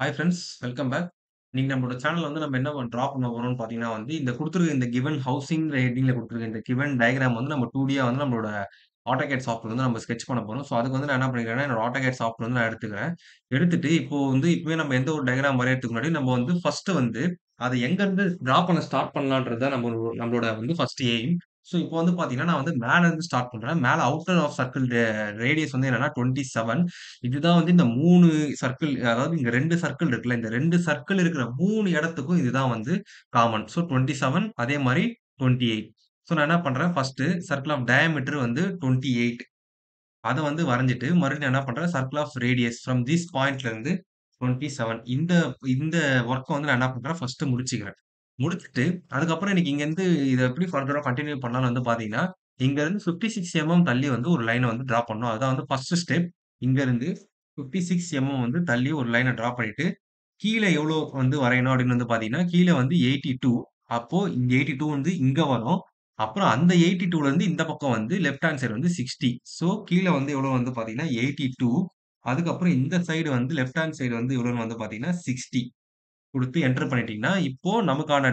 Hi friends, welcome back. இன்னைக்கு நம்மளோட சேனல்ல நம்ம என்ன ட்ரா பண்ண போறோம்னு பார்த்தீங்கன்னா இந்த குடுத்துருக்க இந்த கிவன் ஹவுசிங் ஹெட்டிங்ல குடுத்துருக்க இந்த கிவன் டயகிராம் நம்ம 2Dயா நம்மளோட AutoCAD சாஃப்ட்வேர் நம்ம ஸ்கெட்ச் பண்ண போறோம். ஸோ அதுக்கு நான் என்ன பண்ணிக்கிறேன்னா, என்னோட AutoCAD சாஃப்ட்வேர் நான் எடுத்துக்கிறேன். எடுத்துட்டு இப்போ இப்பவே நம்ம எந்த ஒரு டயகிராம் வரையறதுக்கு முன்னாடி நம்ம ஃபர்ஸ்ட் அத எங்கருந்து டிரா பண்ண ஸ்டார்ட் பண்ணலான்றது தான் நம்மளோட ஃபர்ஸ்ட் எய்ம். ஸோ இப்போ பார்த்தீங்கன்னா, நான் மேல இருந்து ஸ்டார்ட் பண்றேன். மேல அவுட்டர் ஆஃப் சர்க்கிள் ரேடியஸ் என்னன்னா 27. இதுதான் இந்த 3 சர்க்கிள், அதாவது இங்க 2 சர்க்கிள் இருக்குல்ல. இந்த 2 சர்க்கிள் இருக்கிற 3 இடத்துக்கும் இதுதான் காமன். ஸோ 27 அதே மாரி 28. ஸோ நான் என்ன பண்றேன், ஃபர்ஸ்ட்டு சர்க்கிள் ஆஃப் டயாமீட்டர் 28. அத வரைஞ்சுட்டு, மறுபடியும் நான் என்ன பண்றேன், circle of radius from this பாயிண்ட்ல இருந்து 27. இந்த இந்த வொர்க்க நான் என்ன பண்றேன், ஃபர்ஸ்ட்டு முடிச்சுக்கிறேன். முடிச்சுட்டு, அதுக்கப்புறம் எனக்கு இங்கருந்து இத எப்படி ஃபர்தரா கன்டின்யூ பண்ணலாம்னு பார்த்தீங்கன்னா, இங்கருந்து 56 தள்ளி ஒரு லைன டிரா பண்ணணும். அதான் ஃபர்ஸ்ட் ஸ்டெப். இங்கருந்து 56 தள்ளி ஒரு லைன டிரா பண்ணிட்டு, கீழ எவ்வளோ வரையணும் அப்படின்னு பார்த்தீங்கன்னா, கீழ 82. அப்போ இந்த 82 இங்க வரும். அப்புறம் அந்த 82ல இருந்து இந்த பக்கம் லெஃப்ட் ஹேண்ட் சைடு 60. ஸோ கீழ எவ்வளோ பார்த்தீங்கன்னா 82. அதுக்கப்புறம் இந்த சைடு லெஃப்ட் ஹேண்ட் சைடு எவ்வளோன்னு பார்த்தீங்கன்னா 60 குடுத்து என்டர் பண்ணிட்டீங்கன்னா, இப்போ நமக்கான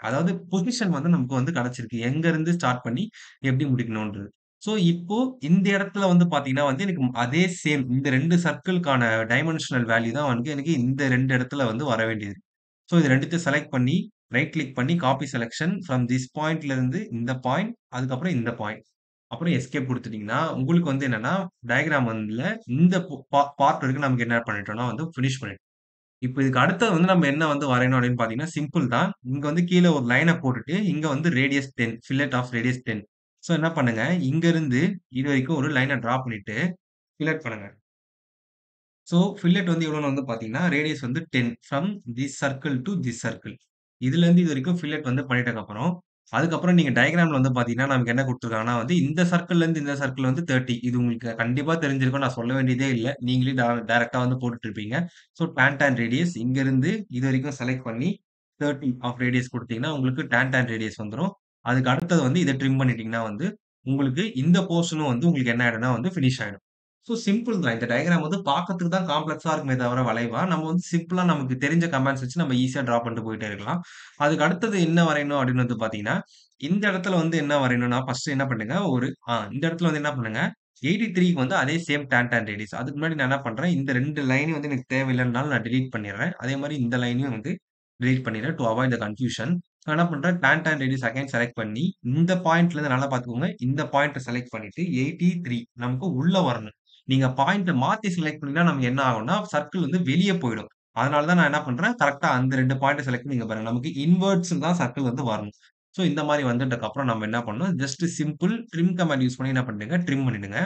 அதாவது பொசிஷன் நமக்கு கிடைச்சிருக்கு. எங்க இருந்து ஸ்டார்ட் பண்ணி எப்படி முடிக்கணும்ன்றது. ஸோ இப்போ இந்த இடத்துல பார்த்தீங்கன்னா எனக்கு அதே சேம் இந்த 2 சர்க்கிள்க்கான டைமென்ஷனல் வேல்யூ தான் எனக்கு இந்த 2 இடத்துல வர வேண்டியது. ஸோ இது 2த்தையும் செலக்ட் பண்ணி, ரைட் கிளிக் பண்ணி காப்பி செலக்ஷன் ஃப்ரம் திஸ் பாயிண்ட்ல இருந்து இந்த பாயிண்ட், அதுக்கப்புறம் இந்த பாயிண்ட். அப்புறம் எஸ்கேப் குடுத்துட்டீங்கன்னா, உங்களுக்கு என்னன்னா, டயகிராம் இந்த பார்ட் வரைக்கும் நமக்கு என்ன பண்ணிட்டோம்னா பினிஷ் பண்ணிட்டோம். இப்ப இதுக்கு அடுத்தது நம்ம என்ன வரையணும் அப்படின்னு பார்த்தீங்கன்னா, சிம்பிள் தான். இங்க கீழ ஒரு லைன போட்டுட்டு, இங்க radius 10 fillet of radius 10. So என்ன பண்ணுங்க, இங்க இருந்து இதுவரைக்கும் ஒரு லைன டிரா பண்ணிட்டு, ஃபில்லட் பண்ணுங்க. ஸோ ஃபில்லட் எவ்வளோன்னு பார்த்தீங்கன்னா, radius 10 from this circle to this circle. இதுலேருந்து இது வரைக்கும் ஃபில்லட் பண்ணிட்டதுக்கப்புறம், அதுக்கப்புறம் நீங்க டயகிராம்ல பார்த்தீங்கன்னா, நமக்கு என்ன குடுத்துருக்காங்கன்னா இந்த சர்க்கிள்லேருந்து இந்த சர்க்கிள் 30. இது உங்களுக்கு கண்டிப்பா தெரிஞ்சிருக்கும். நான் சொல்ல வேண்டியதே இல்ல. நீங்களே டைரக்ட்டா போட்டுட்டு இருப்பீங்க. ஸோ டான் ரேடியஸ் இங்கருந்து இதுவரைக்கும் செலக்ட் பண்ணி 30 ஆஃப் ரேடியஸ் குடுத்தீங்கன்னா, உங்களுக்கு டான் ரேடியஸ் வந்துரும். அதுக்கு அடுத்தது இத ட்ரிம் பண்ணிட்டீங்கன்னா உங்களுக்கு இந்த போர்ஷனும் உங்களுக்கு என்ன ஆயிடும்னா ஃபினிஷ் ஆயிடும். ஸோ சிம்பிள் தான். இந்த டயகிராம் பார்க்கறதுக்கு தான் காம்ப்ளக்ஸா இருக்குமே தவிர வளைவா, நம்ம சிம்பிளா நமக்கு தெரிஞ்ச கமாண்ட்ஸ் வச்சு நம்ம ஈஸியா டிரா பண்ணிட்டு போயிட்டே இருக்கலாம். அதுக்கு அடுத்தது என்ன வரையணும் அப்படின்னு பார்த்தீங்கன்னா, இந்த இடத்துல என்ன வரையணும்னா, ஃபர்ஸ்ட் என்ன பண்ணுங்க, இந்த இடத்துல என்ன பண்ணுங்க, 83க்கு அதே சேம் டான் ரேடியஸ். அதுக்கு முன்னாடி நான் என்ன பண்றேன், இந்த 2 லைனையும் எனக்கு தேவையில்லன்னாலும் நான் டெலீட் பண்ணிடுறேன். அதே மாரி இந்த லைனையும் டெலீட் பண்ணிடுறேன் டூ அவாய்ட் த கன்ஃப்யூஷன். நான் என்ன பண்றேன், டான் ரேடியஸ் அகைன் செலக்ட் பண்ணி, இந்த பாயிண்ட்ல இருந்து நல்லா பார்த்துக்கோங்க. இந்த பாயிண்ட்ட செலக்ட் பண்ணிட்டு 83 நமக்கு உள்ள வரணும். நீங்க பாயிண்ட்ட மாத்தி செலக்ட் பண்ணீங்கன்னா, நமக்கு என்ன ஆகும்னா, சர்க்கிள் வெளிய போயிடும். அதனால தான் நான் என்ன பண்றேன், கரெக்ட்டா அந்த 2 பாயிண்ட்ட செலக்ட் பண்ணி இங்க பாருங்க. நமக்கு இன்வெர்ட்ஸ்ன்னு தான் சர்க்கிள் வரணும். ஸோ இந்த மாரி வந்துட்டதுக்கப்புறம் நம்ம என்ன பண்ணணும், just simple trim command use பண்ணி என்ன பண்ணிடுங்க, ட்ரிம் பண்ணிடுங்க.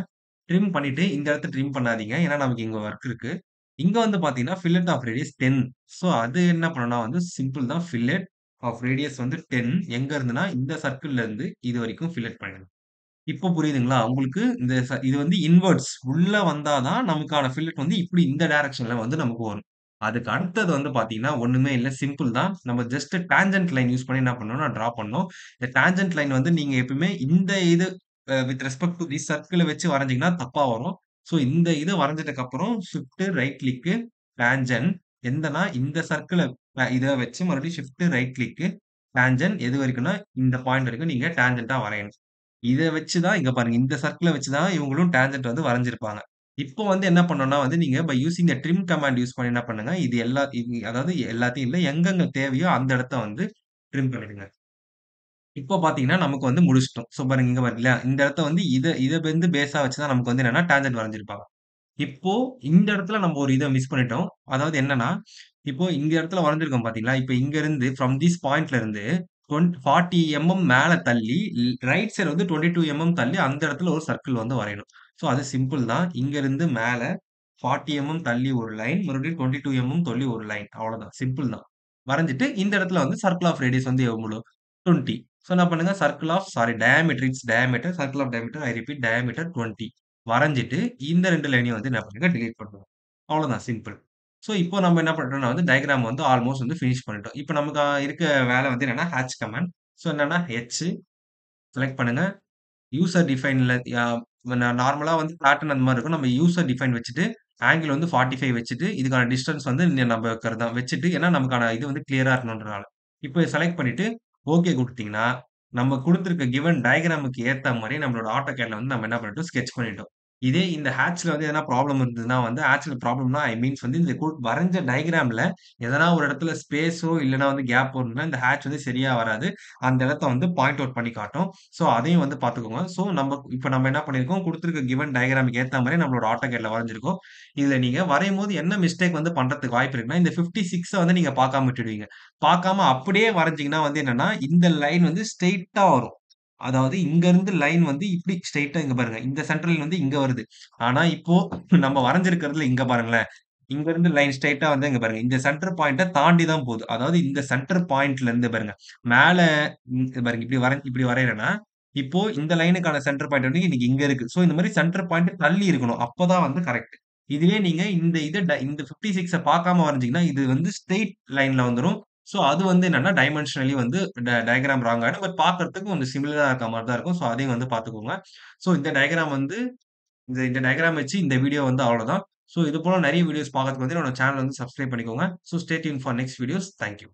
ட்ரிம் பண்ணிட்டு இந்த இடத்த ட்ரிம் பண்ணாதீங்க. ஏன்னா நமக்கு இங்க வொர்க் இருக்கு. இங்க பார்த்தீங்கன்னா, ஃபில்லட் ஆஃப் ரேடியஸ் 10. ஸோ அது என்ன பண்ணணும்னா சிம்பிள் தான். ஃபில்லட் ஆஃப் ரேடியஸ் 10 எங்க இருந்துன்னா, இந்த சர்க்கிள்ல இருந்து இதுவரைக்கும் ஃபில்லட் பண்ணிடணும். இப்போ புரியுதுங்களா? உங்களுக்கு இந்த இது இன்வெர்ட்ஸ் உள்ள வந்தா தான் நமக்கான ஃபில்லட் இப்படி இந்த டைரக்ஷன்ல நமக்கு வரும். அதுக்கு அடுத்தது பார்த்தீங்கன்னா, ஒண்ணுமே இல்ல. சிம்பிள் தான். நம்ம ஜஸ்ட் டான்ஜென்ட் லைன் யூஸ் பண்ணி என்ன பண்ணணும்னா டிரா பண்ணணும். இந்த டான்ஜென்ட் லைன் நீங்க எப்பவுமே இந்த இது வித் ரெஸ்பெக்ட் டூ திஸ் சர்க்கிள வச்சு வரைஞ்சீங்கன்னா தப்பா வரும். ஸோ இந்த இத வரைஞ்சதுக்கு அப்புறம் ஷிஃப்ட் ரைட் கிளிக் டான்ஜென்ட் எந்தனா இந்த சர்க்கிள இத வச்சு மறுபடியும் ஷிஃப்ட் ரைட் கிளிக் டான்ஜென்ட் எது வரைக்கும்னா இந்த பாயிண்ட் வரைக்கும் நீங்க டான்ஜென்ட்டா வரையணும். இத வச்சு தான் இங்க பாருங்க. இந்த சர்க்கிள வச்சு தான் இவங்களும் டான்ஜென்ட் வரைஞ்சிருப்பாங்க. இப்போ என்ன பண்ணணும்னா நீங்க by using the trim command use பண்ணி என்ன பண்ணுங்க, இது அதாவது எல்லாத்தையும் இல்ல, எங்கெங்க தேவையோ அந்த இடத்த ட்ரிம் பண்ணிடுங்க. இப்போ பார்த்தீங்கன்னா, நமக்கு முடிச்சுட்டோம். ஸோ பாருங்க, இங்க பாருங்களேன். இந்த இடத்த இத இத பேஸா வச்சு தான் நமக்கு என்னன்னா டான்ஜென்ட் வரைஞ்சிருப்பாங்க. இப்போ இந்த இடத்துல நம்ம ஒரு இத மிஸ் பண்ணிட்டோம். அதாவது என்னன்னா, இப்போ இந்த இடத்துல வரைஞ்சிருக்கோம் பார்த்தீங்களா? இப்ப இங்க இருந்து ஃப்ரம் திஸ் பாயிண்ட்ல இருந்து 40 மேல தள்ளி ரைட் சைடு 22 தள்ளி அந்த இடத்துல ஒரு சர்க்கிள் வரையணும். ஸோ அது சிம்பிள் தான். இங்க இருந்து மேல 40 தள்ளி ஒரு லைன், மறுபடியும் 22 தள்ளி ஒரு லைன். அவ்வளோதான். சிம்பிள் தான். வரைஞ்சுட்டு இந்த இடத்துல சர்க்கிள் ஆஃப் ரேடியஸ் எவ்வளோ? 20. ஸோ என்ன பண்ணுங்க, circle of diameter it's diameter, circle of diameter I repeat diameter 20. வரைஞ்சிட்டு இந்த 2 லைனையும் என்ன பண்ணுங்க, டிலீட் பண்ணுங்க. அவ்வளோதான் சிம்பிள். ஸோ இப்போ நம்ம என்ன பண்றோம்னா டயகிராம் ஆல்மோஸ்ட் ஃபினிஷ் பண்ணிட்டோம். இப்போ நமக்கு இருக்க வேலை என்னன்னா ஹேட்ச் கமாண்ட். ஸோ என்னன்னா செலக்ட் பண்ணுங்க. யூசர் டிஃபைன்ல நார்மலா பேட்டர்ன் அந்த மாரி இருக்கும். நம்ம யூசர் டிஃபைன் வச்சுட்டு ஆங்கிள் வந்து 45 வச்சுட்டு, இதுக்கான டிஸ்டன்ஸ் வந்து நம்ம வைக்கிறது தான். வச்சுட்டு ஏன்னா நமக்கான இது வந்து கிளியரா இருக்கணுன்றனால. இப்ப செலக்ட் பண்ணிட்டு, ஓகே குடுத்தீங்கன்னா, நம்ம குடுத்திருக்க கிவன் டயகிராமுக்கு ஏத்த மாரி நம்மளோட AutoCADல வந்து நம்ம என்ன பண்ணிட்டோம், ஸ்கெட்ச் பண்ணிட்டோம். இதே இந்த ஹேட்ச்ல வந்து எதனா ப்ராப்ளம் இருந்ததுன்னா வந்து ஹேட்ச்ல ப்ராப்ளம்னா ஐ மீன்ஸ் வந்து இந்த வரைஞ்ச டயகிராம்ல எதனா ஒரு இடத்துல ஸ்பேஸோ இல்லன்னா வந்து கேப் இருந்ததுன்னா, இந்த ஹேட்ச் வந்து சரியா வராது. அந்த இடத்த வந்து பாயிண்ட் அவுட் பண்ணி காட்டும். ஸோ அதையும் வந்து பார்த்துக்கோங்க. ஸோ இப்ப நம்ம என்ன பண்ணியிருக்கோம், குடுத்திருக்க கிவன் டயகிராமுக்கு ஏத்த மாரி நம்மளோட AutoCADல வரைஞ்சிருக்கோம். இதுல நீங்க வரையும்போது என்ன மிஸ்டேக் வந்து பண்றதுக்கு வாய்ப்பு இருக்குன்னா, இந்த 56 வந்து நீங்க பார்க்காம விட்டுடுவீங்க. பார்க்காம அப்படியே வரைஞ்சீங்கன்னா வந்து என்னன்னா, இந்த லைன் வந்து ஸ்ட்ரெய்ட்டா வரும். அதாவது இங்க இருந்து லைன் வந்து இப்டி ஸ்ட்ரெய்ட்டா இங்க பாருங்க. இந்த சென்டர் லைன் வந்து இங்க வருது. ஆனா இப்போ நம்ம வரைஞ்சிருக்கிறதுல இங்க பாருங்களேன். இங்க இருந்து லைன் ஸ்ட்ரெய்ட்டா வந்து இங்க பாருங்க. இந்த சென்டர் பாயிண்ட்ட தாண்டி தான் போது. அதாவது இந்த சென்டர் பாயிண்ட்ல இருந்து பாருங்க. மேல பாருங்க இப்டி வரையறேன்னா, இப்போ இந்த லைனுக்கான சென்டர் பாயிண்ட் வந்து இன்னைக்கு இங்க இருக்கு. சோ இந்த மாரி சென்டர் பாயிண்ட் தள்ளி இருக்கணும். அப்பதான் வந்து கரெக்ட். இதுவே நீங்க இந்த 56 பார்க்காம வரைஞ்சீங்கன்னா, இது வந்து ஸ்ட்ரெய்ட் லைன்ல வந்துரும். சோ அது வந்து என்னன்னா, டைமென்ஷனலி வந்து டயகிராம் ராங் ஆயிடும். பட் பார்க்கறதுக்கு கொஞ்சம் சிமிலரா இருக்க மாரி தான் இருக்கும். சோ அதையும் வந்து பார்த்துக்கோங்க. சோ இந்த டயகிராம் வந்து இந்த டயகிராம் வச்சு இந்த வீடியோ வந்து அவ்வளோதான். சோ இது போல நெறைய வீடியோஸ் பார்க்கறதுக்கு வந்து என்னோட சேனல் வந்து சப்ஸ்கிரைப் பண்ணிக்கோங்க. So stay tune for next videos. Thank you.